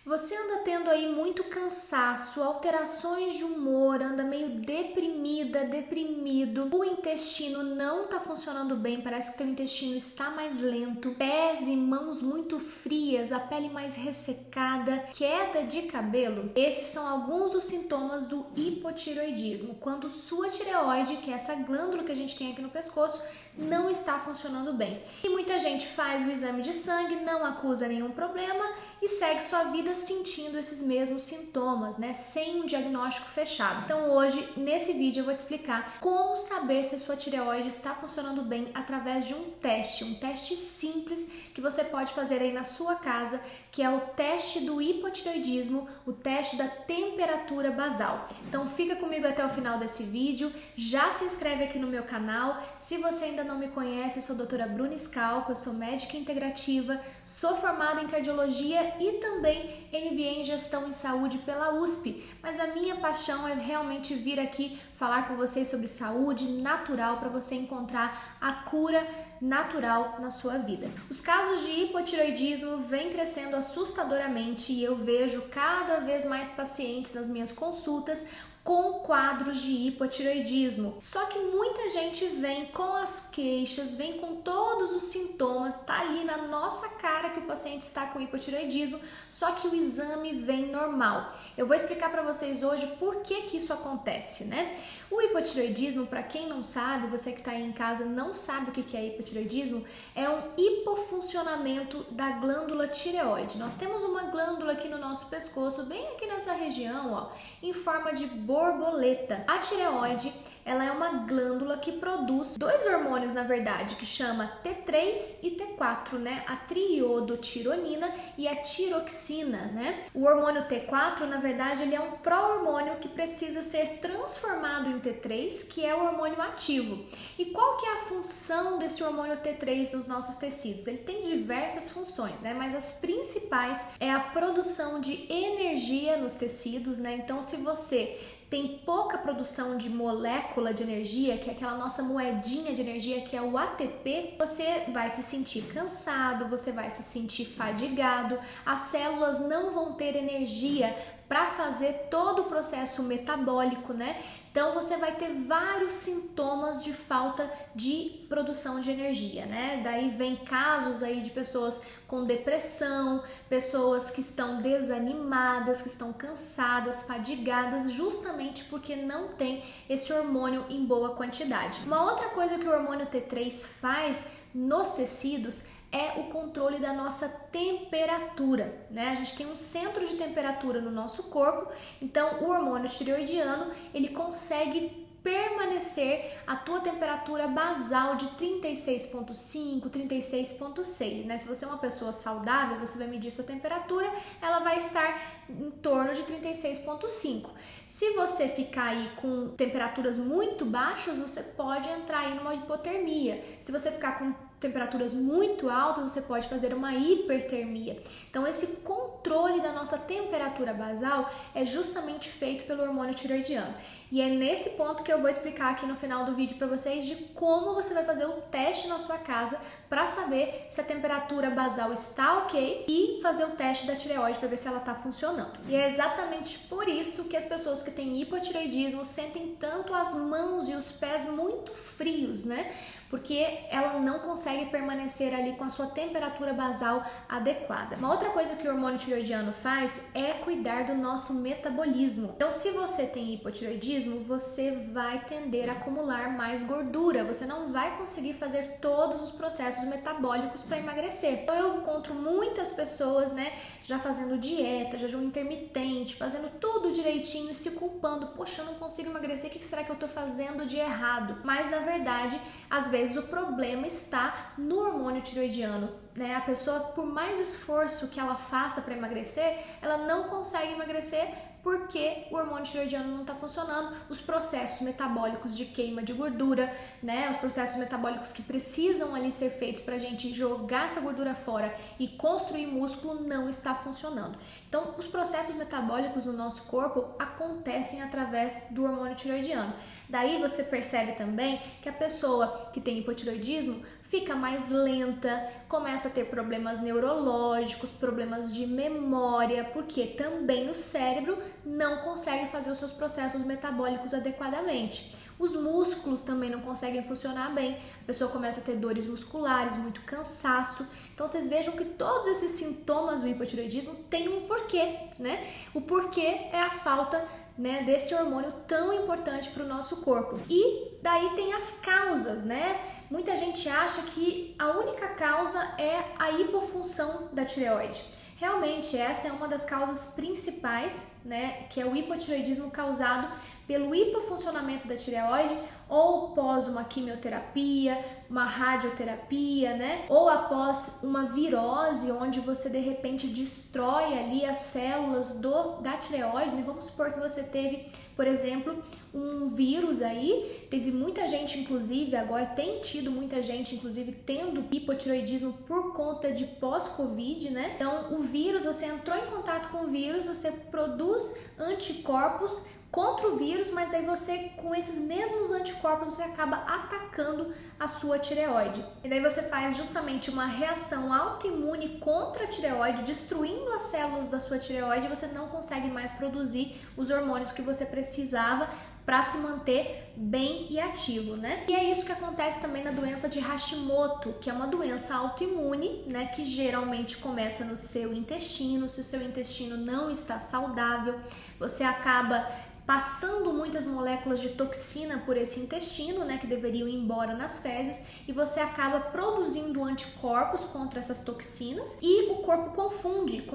Você anda tendo aí muito cansaço, alterações de humor, anda meio deprimida, deprimido, o intestino não tá funcionando bem, parece que o teu intestino está mais lento, pés e mãos muito frias, a pele mais ressecada, queda de cabelo. Esses são alguns dos sintomas do hipotireoidismo, quando sua tireoide, que é essa glândula que a gente tem aqui no pescoço, não está funcionando bem. E muita gente faz o exame de sangue, não acusa nenhum problema e segue sua vida sentindo esses mesmos sintomas, né? Sem um diagnóstico fechado. Então hoje, nesse vídeo, eu vou te explicar como saber se a sua tireoide está funcionando bem através de um teste simples que você pode fazer aí na sua casa, que é o teste do hipotireoidismo, o teste da temperatura basal. Então fica comigo até o final desse vídeo, já se inscreve aqui no meu canal. Se você ainda não me conhece, eu sou a doutora Bruna Scalco, eu sou médica integrativa, sou formada em cardiologia e também MBA em gestão em saúde pela USP, mas a minha paixão é realmente vir aqui falar com vocês sobre saúde natural para você encontrar a cura natural na sua vida. Os casos de hipotireoidismo vêm crescendo assustadoramente e eu vejo cada vez mais pacientes nas minhas consultas com quadros de hipotireoidismo. Só que muita gente vem com as queixas, vem com todos os sintomas, tá ali na nossa cara que o paciente está com hipotireoidismo, só que o exame vem normal. Eu vou explicar para vocês hoje por que isso acontece, né? O hipotireoidismo, para quem não sabe, você que está aí em casa não sabe o que é hipotireoidismo, é um hipofuncionamento da glândula tireoide. Nós temos uma glândula aqui no nosso pescoço, bem aqui nessa região, ó, em forma de borboleta. A tireoide, ela é uma glândula que produz dois hormônios, na verdade, que chama T3 e T4, né? A triodotironina e a tiroxina, né? O hormônio T4, na verdade, ele é um pró-hormônio que precisa ser transformado em T3, que é o hormônio ativo. E qual que é a função desse hormônio T3 nos nossos tecidos? Ele tem diversas funções, né? Mas as principais é a produção de energia nos tecidos, né? Então, se você tem pouca produção de molécula de energia, que é aquela nossa moedinha de energia, que é o ATP, você vai se sentir cansado, você vai se sentir fadigado, as células não vão ter energia para fazer todo o processo metabólico, né? Então você vai ter vários sintomas de falta de produção de energia, né? Daí vem casos aí de pessoas com depressão, pessoas que estão desanimadas, que estão cansadas, fadigadas, justamente porque não tem esse hormônio em boa quantidade. Uma outra coisa que o hormônio T3 faz nos tecidos é o controle da nossa temperatura, né? A gente tem um centro de temperatura no nosso corpo, então o hormônio tireoidiano, ele consegue permanecer a tua temperatura basal de 36,5, 36,6, né? Se você é uma pessoa saudável, você vai medir sua temperatura, ela vai estar em torno de 36,5. Se você ficar aí com temperaturas muito baixas, você pode entrar aí numa hipotermia. Se você ficar com temperaturas muito altas, você pode fazer uma hipertermia. Então, esse controle da nossa temperatura basal é justamente feito pelo hormônio tireoidiano. E é nesse ponto que eu vou explicar aqui no final do vídeo para vocês de como você vai fazer o teste na sua casa para saber se a temperatura basal está ok e fazer o teste da tireoide para ver se ela está funcionando. E é exatamente por isso que as pessoas que têm hipotireoidismo sentem tanto as mãos e os pés muito frios, né? Porque ela não consegue permanecer ali com a sua temperatura basal adequada. Uma outra coisa que o hormônio tireoidiano faz é cuidar do nosso metabolismo. Então, se você tem hipotireoidismo, você vai tender a acumular mais gordura. Você não vai conseguir fazer todos os processos metabólicos para emagrecer. Então, eu encontro muitas pessoas, né, já fazendo dieta, jejum intermitente, fazendo tudo direitinho e se culpando. Poxa, eu não consigo emagrecer, o que será que eu tô fazendo de errado? Mas, na verdade, às vezes o problema está no hormônio tireoidiano, né? A pessoa, por mais esforço que ela faça para emagrecer, ela não consegue emagrecer porque o hormônio tireoidiano não está funcionando, os processos metabólicos de queima de gordura, né? Os processos metabólicos que precisam ali ser feitos para a gente jogar essa gordura fora e construir músculo não está funcionando. Então, os processos metabólicos no nosso corpo acontecem através do hormônio tireoidiano. Daí você percebe também que a pessoa que tem hipotireoidismo fica mais lenta, começa a ter problemas neurológicos, problemas de memória, porque também o cérebro não consegue fazer os seus processos metabólicos adequadamente. Os músculos também não conseguem funcionar bem, a pessoa começa a ter dores musculares, muito cansaço. Então vocês vejam que todos esses sintomas do hipotireoidismo têm um porquê, né? O porquê é a falta, né, desse hormônio tão importante para o nosso corpo. E daí tem as causas, né? Muita gente acha que a única causa é a hipofunção da tireoide. Realmente, essa é uma das causas principais, né, que é o hipotireoidismo causado pelo hipofuncionamento da tireoide ou pós uma quimioterapia, uma radioterapia, né, ou após uma virose onde você de repente destrói ali as células da tireoide, né? Vamos supor que você teve, por exemplo, um vírus aí, teve muita gente inclusive, agora tem tido muita gente inclusive tendo hipotireoidismo por conta de pós-Covid, né? Então o vírus, você entrou em contato com o vírus, você produz anticorpos contra o vírus, mas daí você, com esses mesmos anticorpos, você acaba atacando a sua tireoide. E daí você faz justamente uma reação autoimune contra a tireoide, destruindo as células da sua tireoide, e você não consegue mais produzir os hormônios que você precisava para se manter bem e ativo, né? E é isso que acontece também na doença de Hashimoto, que é uma doença autoimune, né, que geralmente começa no seu intestino. Se o seu intestino não está saudável, você acaba passando muitas moléculas de toxina por esse intestino, né, que deveriam ir embora nas fezes, e você acaba produzindo anticorpos contra essas toxinas, e o corpo confunde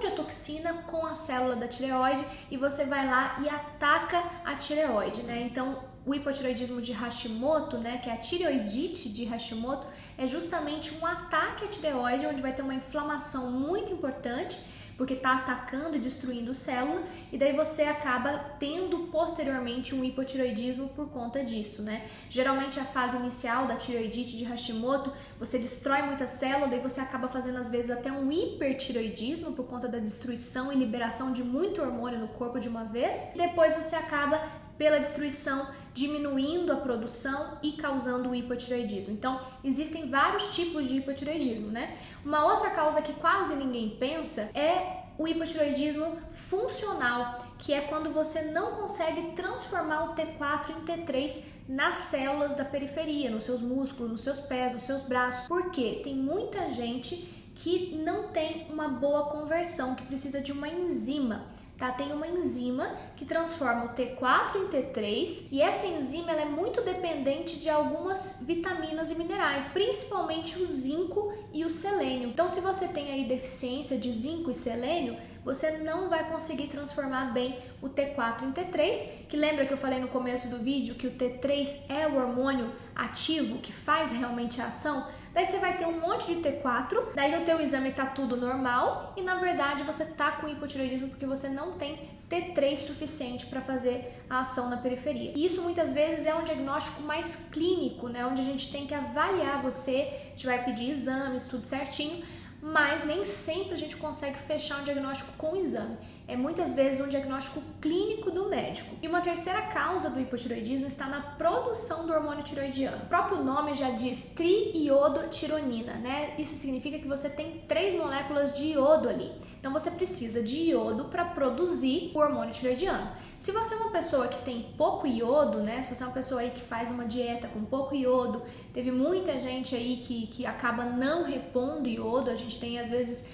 a toxina com a célula da tireoide, e você vai lá e ataca a tireoide, né? Então, o hipotireoidismo de Hashimoto, né, que é a tireoidite de Hashimoto, é justamente um ataque à tireoide, onde vai ter uma inflamação muito importante, porque está atacando e destruindo célula, e daí você acaba tendo posteriormente um hipotireoidismo por conta disso, né? Geralmente a fase inicial da tireoidite de Hashimoto, você destrói muita célula, daí você acaba fazendo às vezes até um hipertireoidismo por conta da destruição e liberação de muito hormônio no corpo de uma vez, e depois você acaba pela destruição diminuindo a produção e causando o hipotireoidismo. Então, existem vários tipos de hipotireoidismo, né? Uma outra causa que quase ninguém pensa é o hipotireoidismo funcional, que é quando você não consegue transformar o T4 em T3 nas células da periferia, nos seus músculos, nos seus pés, nos seus braços. Por quê? Tem muita gente que não tem uma boa conversão, que precisa de uma enzima. Tá? Tem uma enzima que transforma o T4 em T3, e essa enzima ela é muito dependente de algumas vitaminas e minerais, principalmente o zinco e o selênio. Então, se você tem aí deficiência de zinco e selênio, você não vai conseguir transformar bem o T4 em T3, que lembra que eu falei no começo do vídeo que o T3 é o hormônio ativo que faz realmente a ação? Daí você vai ter um monte de T4, daí no teu exame tá tudo normal, e na verdade você tá com hipotireoidismo porque você não tem T3 suficiente para fazer a ação na periferia. E isso muitas vezes é um diagnóstico mais clínico, né, onde a gente tem que avaliar você, a gente vai pedir exames, tudo certinho, mas nem sempre a gente consegue fechar um diagnóstico com o exame. É muitas vezes um diagnóstico clínico do médico. E uma terceira causa do hipotireoidismo está na produção do hormônio tireoidiano. O próprio nome já diz triiodotironina, né? Isso significa que você tem 3 moléculas de iodo ali. Então você precisa de iodo para produzir o hormônio tireoidiano. Se você é uma pessoa que tem pouco iodo, né? Se você é uma pessoa aí que faz uma dieta com pouco iodo, teve muita gente aí que acaba não repondo iodo, a gente tem às vezes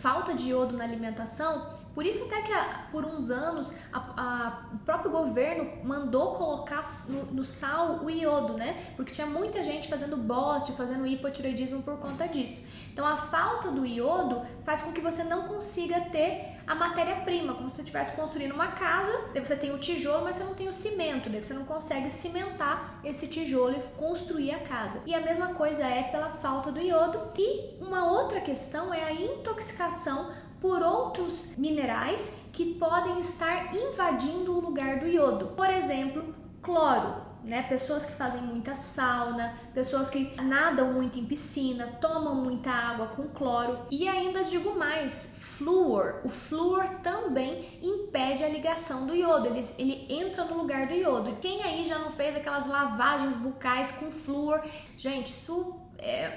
falta de iodo na alimentação. Por isso até que por uns anos o próprio governo mandou colocar no sal o iodo, né? Porque tinha muita gente fazendo bócio, fazendo hipotireoidismo por conta disso. Então a falta do iodo faz com que você não consiga ter a matéria-prima, como se você estivesse construindo uma casa, daí você tem o tijolo, mas você não tem o cimento, daí você não consegue cimentar esse tijolo e construir a casa. E a mesma coisa é pela falta do iodo. E uma outra questão é a intoxicação por outros minerais que podem estar invadindo o lugar do iodo. Por exemplo, cloro, né? Pessoas que fazem muita sauna, pessoas que nadam muito em piscina, tomam muita água com cloro. E ainda digo mais, flúor. O flúor também impede a ligação do iodo, ele entra no lugar do iodo. E quem aí já não fez aquelas lavagens bucais com flúor? Gente, isso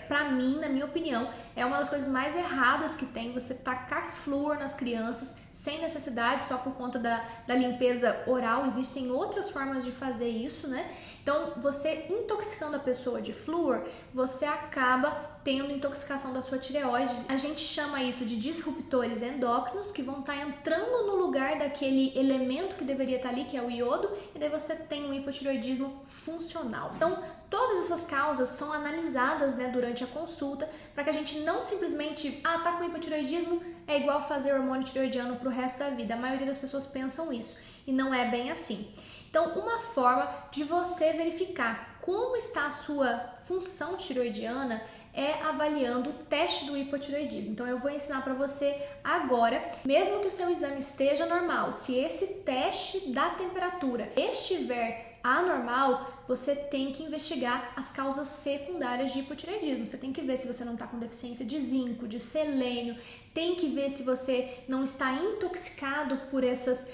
pra mim, na minha opinião, é uma das coisas mais erradas que tem, você tacar flúor nas crianças sem necessidade, só por conta da limpeza oral. Existem outras formas de fazer isso, né? Então, você intoxicando a pessoa de flúor, você acaba tendo intoxicação da sua tireoide. A gente chama isso de disruptores endócrinos, que vão estar entrando no lugar daquele elemento que deveria estar ali, que é o iodo, e daí você tem um hipotireoidismo funcional. Então, todas essas causas são analisadas, né, durante a consulta, para que a gente não simplesmente, tá com hipotireoidismo, é igual fazer hormônio tireoidiano pro resto da vida. A maioria das pessoas pensam isso, e não é bem assim. Então, uma forma de você verificar como está a sua função tireoidiana é avaliando o teste do hipotireoidismo. Então, eu vou ensinar para você agora, mesmo que o seu exame esteja normal, se esse teste da temperatura estiver anormal, você tem que investigar as causas secundárias de hipotireoidismo. Você tem que ver se você não está com deficiência de zinco, de selênio, tem que ver se você não está intoxicado por essas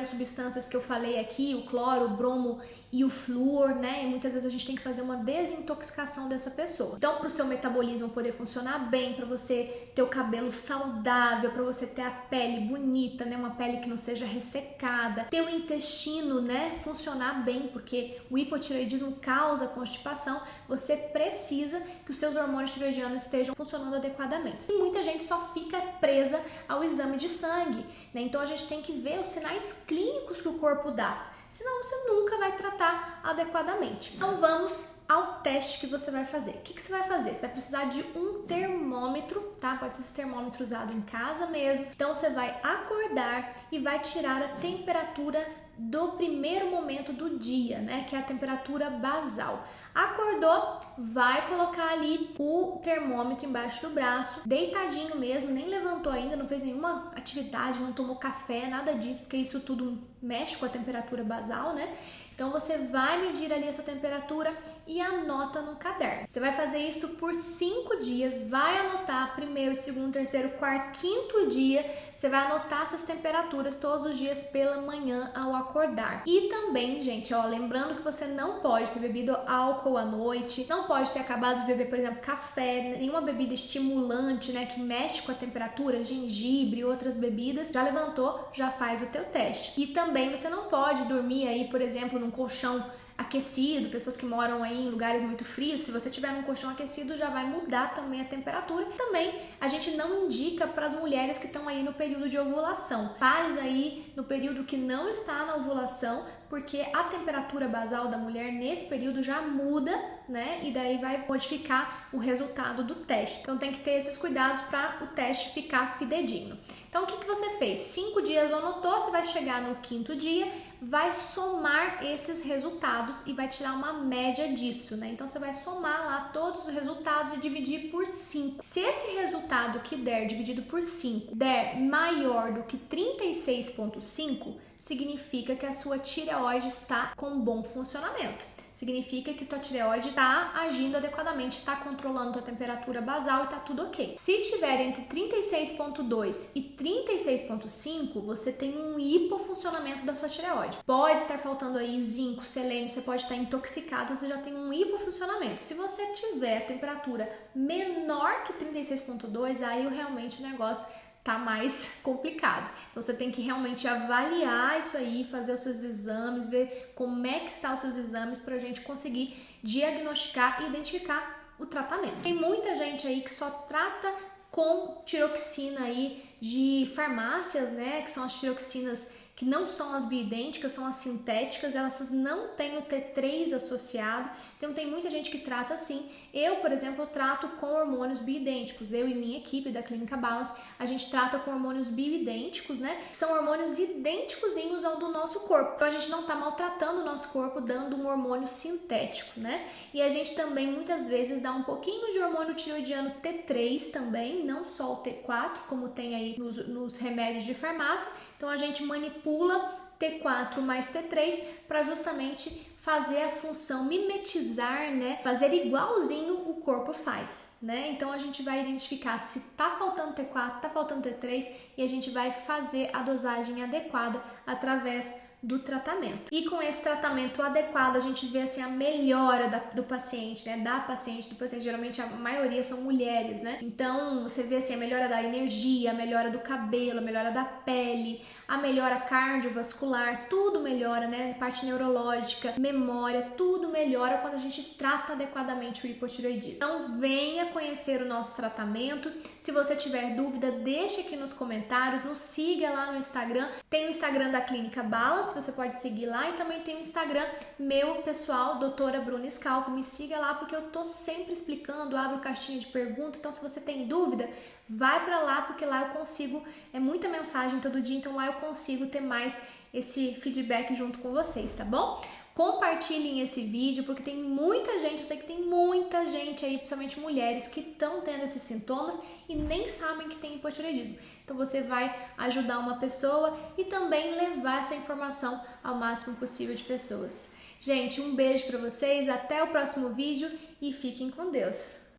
substâncias que eu falei aqui, o cloro, o bromo e o flúor, né? E muitas vezes a gente tem que fazer uma desintoxicação dessa pessoa. Então, para o seu metabolismo poder funcionar bem, para você ter o cabelo saudável, para você ter a pele bonita, né? Uma pele que não seja ressecada, ter o intestino, né, funcionar bem, porque o hipotireoidismo causa constipação, você precisa que os seus hormônios tireoidianos estejam funcionando adequadamente. E muita gente só fica presa ao exame de sangue, né? Então a gente tem que ver os sinais clínicos que o corpo dá, senão você nunca vai tratar adequadamente. Então vamos ao teste que você vai fazer. O que você vai fazer? Você vai precisar de um termômetro, tá? Pode ser esse termômetro usado em casa mesmo. Então você vai acordar e vai tirar a temperatura do primeiro momento do dia, né? Que é a temperatura basal. Acordou, vai colocar ali o termômetro embaixo do braço, deitadinho mesmo, nem levantou ainda, não fez nenhuma atividade, não tomou café, nada disso, porque isso tudo mexe com a temperatura basal, né? Então você vai medir ali a sua temperatura e anota no caderno. Você vai fazer isso por 5 dias, vai anotar primeiro, segundo, terceiro, quarto, quinto dia. Você vai anotar essas temperaturas todos os dias pela manhã ao acordar. E também, gente, lembrando que você não pode ter bebido álcool à noite, não pode ter acabado de beber, por exemplo, café, nenhuma bebida estimulante, né, que mexe com a temperatura, gengibre e outras bebidas. Já levantou, já faz o teu teste. E também você não pode dormir aí, por exemplo, num colchão aquecido, pessoas que moram aí em lugares muito frios, se você tiver num colchão aquecido já vai mudar também a temperatura. Também a gente não indica para as mulheres que estão aí no período de ovulação. Faz aí no período que não está na ovulação, porque a temperatura basal da mulher nesse período já muda, né? E daí vai modificar o resultado do teste. Então tem que ter esses cuidados para o teste ficar fidedigno. Então o que você fez? 5 dias anotou, você vai chegar no quinto dia, vai somar esses resultados e vai tirar uma média disso, né? Então você vai somar lá todos os resultados e dividir por 5. Se esse resultado que der dividido por 5 der maior do que 36,5, significa que a sua tireoide está com bom funcionamento. Significa que tua tireoide está agindo adequadamente, está controlando tua temperatura basal e está tudo ok. Se tiver entre 36,2 e 36,5, você tem um hipofuncionamento da sua tireoide. Pode estar faltando aí zinco, selênio, você pode estar intoxicado, você já tem um hipofuncionamento. Se você tiver a temperatura menor que 36,2, aí realmente o negócio tá mais complicado. Então você tem que realmente avaliar isso aí, fazer os seus exames, ver como é que estão os seus exames pra gente conseguir diagnosticar e identificar o tratamento. Tem muita gente aí que só trata com tiroxina aí de farmácias, né, que são as tiroxinas que não são as bioidênticas, são as sintéticas, elas não têm o T3 associado, então tem muita gente que trata assim. Eu, por exemplo, trato com hormônios bioidênticos, eu e minha equipe da Clínica Balance, a gente trata com hormônios bioidênticos, né, são hormônios idênticozinhos ao do nosso corpo, então a gente não está maltratando o nosso corpo dando um hormônio sintético, né, e a gente também muitas vezes dá um pouquinho de hormônio tiroidiano T3 também, não só o T4, como tem aí nos remédios de farmácia. Então a gente manipula T4 mais T3 para justamente fazer a função, mimetizar, né? Fazer igualzinho o corpo faz, né? Então a gente vai identificar se tá faltando T4, tá faltando T3 e a gente vai fazer a dosagem adequada através do tratamento. E com esse tratamento adequado, a gente vê assim a melhora do paciente, né? Do paciente, geralmente a maioria são mulheres, né? Então, você vê assim a melhora da energia, a melhora do cabelo, a melhora da pele, a melhora cardiovascular, tudo melhora, né? Parte neurológica, memória, tudo melhora quando a gente trata adequadamente o hipotireoidismo. Então, venha conhecer o nosso tratamento. Se você tiver dúvida, deixe aqui nos comentários, nos siga lá no Instagram. Tem o Instagram da Clínica Balas, você pode seguir lá, e também tem o Instagram meu pessoal, doutora Bruna Scalco. Me siga lá porque eu tô sempre explicando, abro caixinha de pergunta. Então, se você tem dúvida, vai para lá, porque lá eu consigo, é muita mensagem todo dia, então lá eu consigo ter mais esse feedback junto com vocês, tá bom? Compartilhem esse vídeo, porque tem muita gente, eu sei que tem muita gente aí, principalmente mulheres, que estão tendo esses sintomas e nem sabem que tem hipotireoidismo. Então você vai ajudar uma pessoa e também levar essa informação ao máximo possível de pessoas. Gente, um beijo para vocês, até o próximo vídeo e fiquem com Deus!